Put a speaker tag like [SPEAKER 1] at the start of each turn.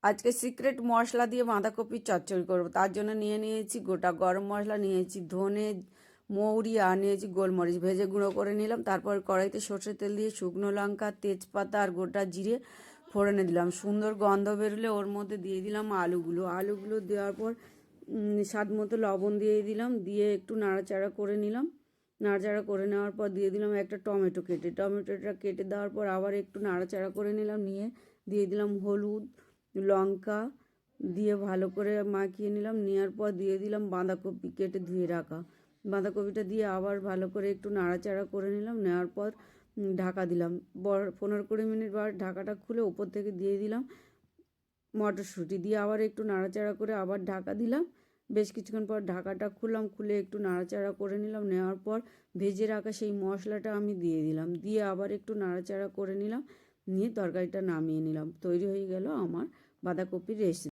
[SPEAKER 1] আজকে সিক্রেট মশলা দিয়ে বাঁধাকপির চচ্চড়ি করবো। তার জন্য নিয়ে নিয়েছি গোটা গরম মশলা, নিয়েছি ধনে, মৌরি, আর নিয়েছি গোলমরিচ ভেজে গুঁড়ো করে নিলাম। তারপর কড়াইতে সর্ষের তেল দিয়ে শুকনো লঙ্কা, তেজপাতা আর গোটা জিরে ফোড়নে দিলাম। সুন্দর গন্ধ বেরোলে ওর মধ্যে দিয়ে দিলাম আলুগুলো দেওয়ার পর স্বাদ মতো লবণ দিয়ে দিলাম, দিয়ে একটু নাড়াচাড়া করে নিলাম। নাড়াচাড়া করে নেওয়ার পর দিয়ে দিলাম একটা টমেটোটা কেটে দেওয়ার পর আবার একটু নাড়াচাড়া করে নিলাম, নিয়ে দিয়ে দিলাম হলুদ, লঙ্কা দিয়ে ভালো করে মাখিয়ে নিলাম। নেওয়ার পর দিয়ে দিলাম বাঁধাকপি কেটে ধুয়ে রাখা। বাঁধাকপিটা দিয়ে আবার ভালো করে একটু নাড়াচাড়া করে নিলাম। নেওয়ার পর ঢাকা দিলাম। 15-20 মিনিট পর ঢাকাটা খুলে ওপর থেকে দিয়ে দিলাম মটরশুঁটি, দিয়ে আবার একটু নাড়াচাড়া করে আবার ঢাকা দিলাম। বেশ কিছুক্ষণ পর ঢাকাটা খুললাম, খুলে একটু নাড়াচাড়া করে নিলাম। নেওয়ার পর ভেজে রাখা সেই মশলাটা আমি দিয়ে দিলাম, দিয়ে আবার একটু নাড়াচাড়া করে নিলাম, নিয়ে তরকারিটা নামিয়ে নিলাম। তৈরি হয়ে গেল আমার বাঁধাকপির রেসিপি।